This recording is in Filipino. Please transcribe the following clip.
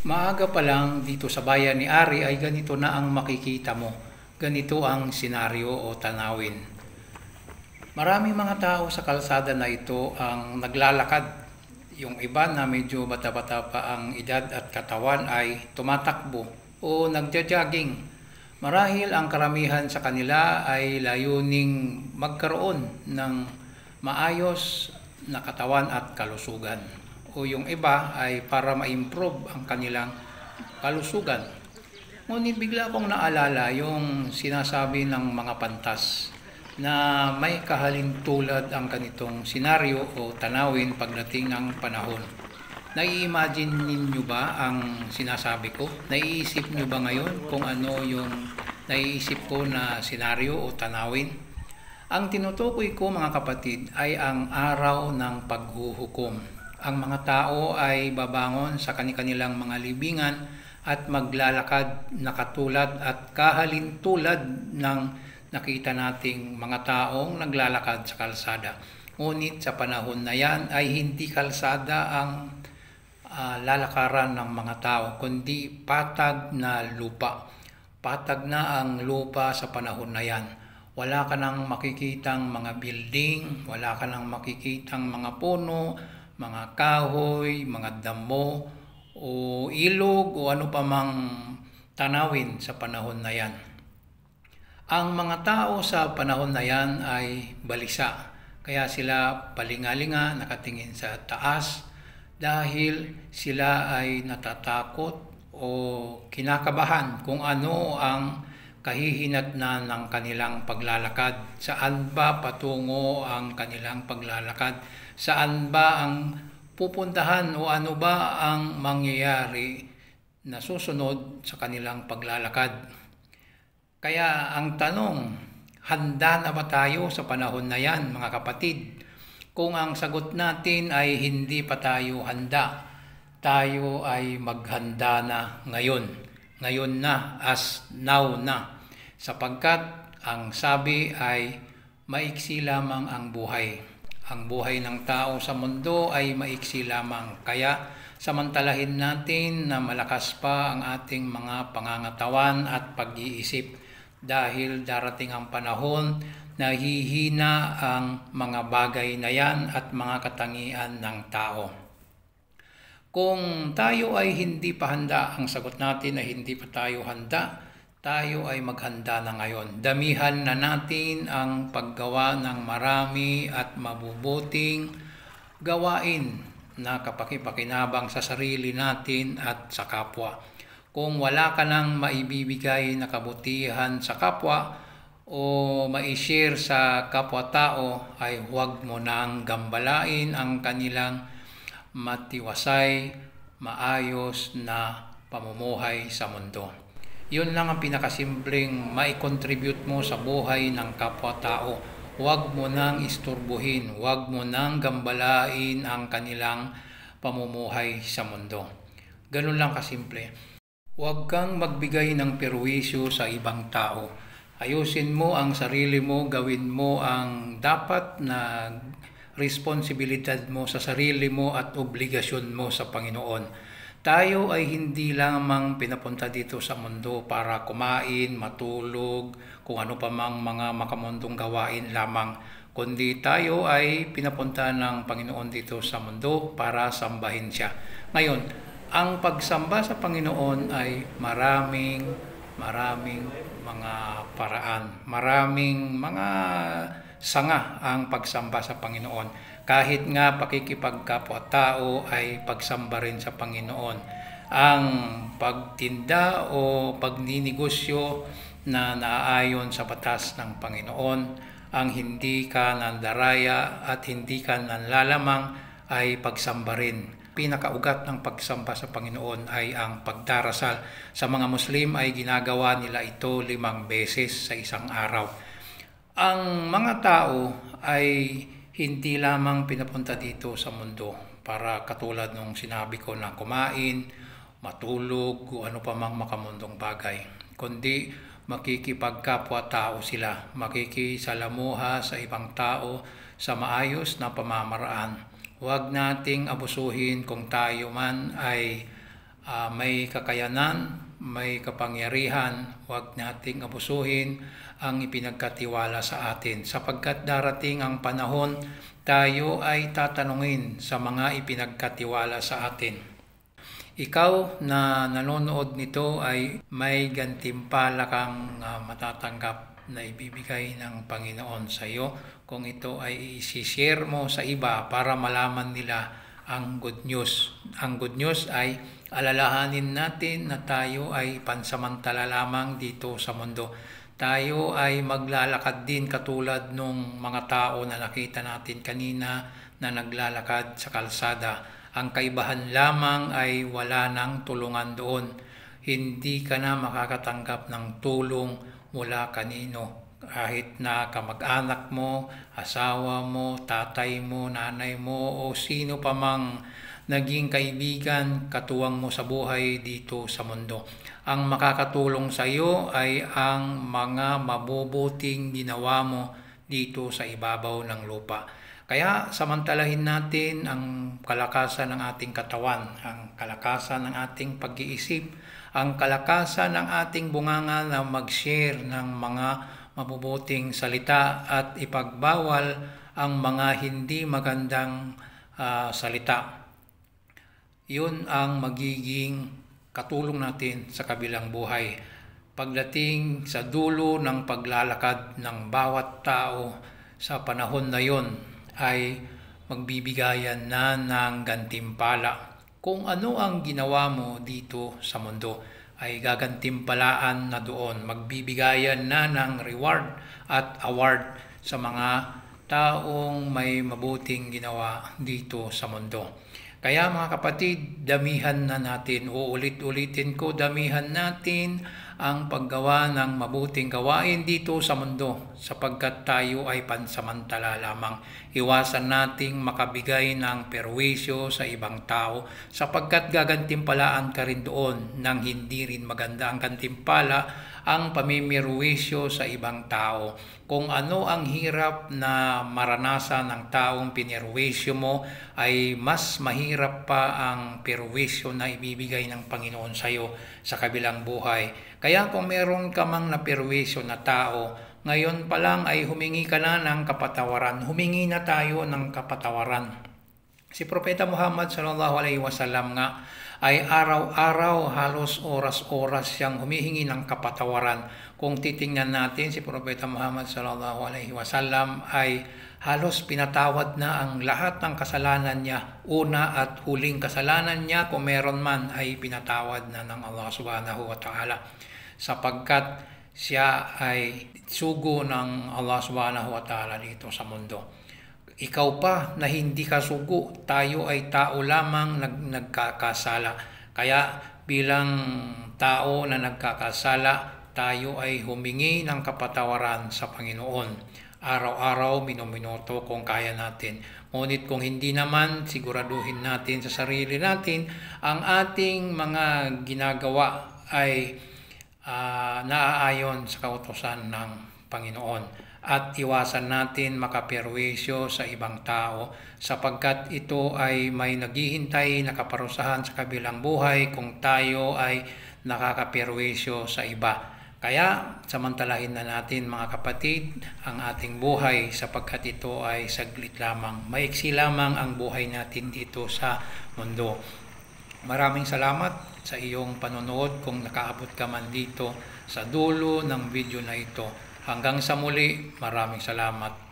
Maaga pa lang dito sa bayan ni Ari ay ganito na ang makikita mo. Ganito ang senaryo o tanawin. Maraming mga tao sa kalsada na ito ang naglalakad. Yung iba na medyo bata-bata pa ang edad at katawan ay tumatakbo o nagja-jogging. Marahil ang karamihan sa kanila ay layuning magkaroon ng maayos na katawan at kalusugan. O yung iba ay para ma-improve ang kanilang kalusugan. Ngunit bigla kong naalala yung sinasabi ng mga pantas na may kahalintulad ang ganitong senaryo o tanawin pagdating ng panahon. Nai-imagine ninyo ba ang sinasabi ko? Naiisip nyo ba ngayon kung ano yung naiisip ko na senaryo o tanawin? Ang tinutukoy ko mga kapatid ay ang araw ng paghuhukom. Ang mga tao ay babangon sa kanilang mga libingan at maglalakad na katulad at kahalintulad ng nakita nating mga taong naglalakad sa kalsada. Ngunit sa panahon na yan ay hindi kalsada ang lalakaran ng mga tao, kundi patag na lupa. Patag na ang lupa sa panahon na yan. Wala ka nang makikitang mga building, wala ka nang makikitang mga puno, mga kahoy, mga damo, o ilog, o ano pa mang tanawin sa panahon na yan. Ang mga tao sa panahon na yan ay balisa, kaya sila palingalinga nakatingin sa taas dahil sila ay natatakot o kinakabahan kung ano ang kahihinatnan ng kanilang paglalakad. Saan ba patungo ang kanilang paglalakad? Saan ba ang pupuntahan o ano ba ang mangyayari na susunod sa kanilang paglalakad? Kaya ang tanong, handa na ba tayo sa panahon na yan mga kapatid? Kung ang sagot natin ay hindi pa tayo handa, tayo ay maghanda na ngayon. Ngayon na, as now na. Sapagkat ang sabi ay maiksi lamang ang buhay. Ang buhay ng tao sa mundo ay maiksi lamang. Kaya samantalahin natin na malakas pa ang ating mga pangangatawan at pag-iisip. Dahil darating ang panahon na hihina ang mga bagay na yan at mga katangian ng tao. Kung tayo ay hindi pa handa, ang sagot natin ay hindi pa tayo handa, tayo ay maghanda na ngayon. Damihan na natin ang paggawa ng marami at mabubuting gawain na kapakipakinabang sa sarili natin at sa kapwa. Kung wala ka nang maibibigay na kabutihan sa kapwa o mai-share sa kapwa-tao, ay huwag mo nang gambalain ang kanilang matiwasay, maayos na pamumuhay sa mundo. Yun lang ang pinakasimpleng mai-contribute mo sa buhay ng kapwa-tao. Huwag mo nang isturbuhin, huwag mo nang gambalain ang kanilang pamumuhay sa mundo. Ganun lang kasimple. Huwag kang magbigay ng perwisyo sa ibang tao. Ayusin mo ang sarili mo, gawin mo ang dapat na responsibilidad mo sa sarili mo at obligasyon mo sa Panginoon. Tayo ay hindi lamang pinapunta dito sa mundo para kumain, matulog, kung ano pa mang mga makamundong gawain lamang, kundi tayo ay pinapunta ng Panginoon dito sa mundo para sambahin siya. Ngayon, ang pagsamba sa Panginoon ay maraming mga paraan, maraming mga sanga ang pagsamba sa Panginoon. Kahit nga pakikipagkapwa-tao ay pagsamba rin sa Panginoon. Ang pagtinda o pagninegosyo na naaayon sa batas ng Panginoon, ang hindi ka nandaraya at hindi ka nanlalamang ay pagsamba rin. Pinakaugat ng pagsamba sa Panginoon ay ang pagdarasal. Sa mga Muslim ay ginagawa nila ito 5 beses sa isang araw. Ang mga tao ay hindi lamang pinapunta dito sa mundo para katulad nung sinabi ko na kumain, matulog, o ano pa mang makamundong bagay, kundi makikipagkapwa-tao sila, makikisalamuha sa ibang tao sa maayos na pamamaraan. Huwag nating abusuhin kung tayo man ay may kakayanan, may kapangyarihan, huwag nating abusuhin ang ipinagkatiwala sa atin, sapagkat darating ang panahon tayo ay tatanungin sa mga ipinagkatiwala sa atin. Ikaw na nanonood nito ay may gantimpala kang matatanggap na ibibigay ng Panginoon sa iyo kung ito ay i-share mo sa iba para malaman nila ang good news. Ang good news ay alalahanin natin na tayo ay pansamantala lamang dito sa mundo. Tayo ay maglalakad din katulad nung mga tao na nakita natin kanina na naglalakad sa kalsada. Ang kaibahan lamang ay wala nang tulungan doon. Hindi ka na makakatanggap ng tulong mula kanino. Kahit na kamag-anak mo, asawa mo, tatay mo, nanay mo, o sino pa mang naging kaibigan, katuwang mo sa buhay dito sa mundo. Ang makakatulong sa iyo ay ang mga mabubuting ginawa mo dito sa ibabaw ng lupa. Kaya samantalahin natin ang kalakasan ng ating katawan, ang kalakasan ng ating pag-iisip, ang kalakasan ng ating bunganga na mag-share ng mga mabubuting salita at ipagbawal ang mga hindi magandang salita. Yun ang magiging katulong natin sa kabilang buhay. Pagdating sa dulo ng paglalakad ng bawat tao sa panahon na yon ay magbibigayan na ng gantimpala. Kung ano ang ginawa mo dito sa mundo ay gagantimpalaan na doon. Magbibigayan na ng reward at award sa mga taong may mabuting ginawa dito sa mundo. Kaya mga kapatid, damihan na natin, uulit-ulitin ko, damihan natin ang paggawa ng mabuting gawain dito sa mundo sapagkat tayo ay pansamantala lamang. Iwasan nating makabigay ng perwisyo sa ibang tao sapagkat gagantimpalaan ka rin doon nang hindi rin maganda ang gantimpala ang pamimirwisyo sa ibang tao. Kung ano ang hirap na maranasan ng taong pinirwisyo mo ay mas mahirap pa ang perwisyo na ibibigay ng Panginoon sa iyo sa kabilang buhay. Kaya kung meron ka mang napirwisyo na tao, ngayon pa lang ay humingi ka na ng kapatawaran. Humingi na tayo ng kapatawaran. Si Propeta Muhammad sallallahu alaihi wasallam nga ay araw-araw, halos oras-oras siyang humihingi ng kapatawaran. Kung titingnan natin, si Propeta Muhammad sallallahu alaihi wasallam ay halos pinatawad na ang lahat ng kasalanan niya. Una at huling kasalanan niya, kung meron man, ay pinatawad na ng Allah subhanahu wa ta'ala. Sapagkat siya ay sugo ng Allah subhanahu wa ta'ala dito sa mundo. Ikaw pa na hindi ka sugo, tayo ay tao lamang nagkakasala. Kaya bilang tao na nagkakasala, tayo ay humingi ng kapatawaran sa Panginoon. Araw-araw, minuto kung kaya natin. Ngunit kung hindi naman, siguraduhin natin sa sarili natin, ang ating mga ginagawa ay naaayon sa kautusan ng Panginoon. At iwasan natin makaperwisyo sa ibang tao sapagkat ito ay may naghihintay na kaparusahan sa kabilang buhay kung tayo ay nakakaperwisyo sa iba. Kaya samantalahin na natin mga kapatid ang ating buhay sapagkat ito ay saglit lamang. Maiksi lamang ang buhay natin dito sa mundo. Maraming salamat sa iyong panonood kung nakaabot ka man dito sa dulo ng video na ito. Hanggang sa muli, maraming salamat.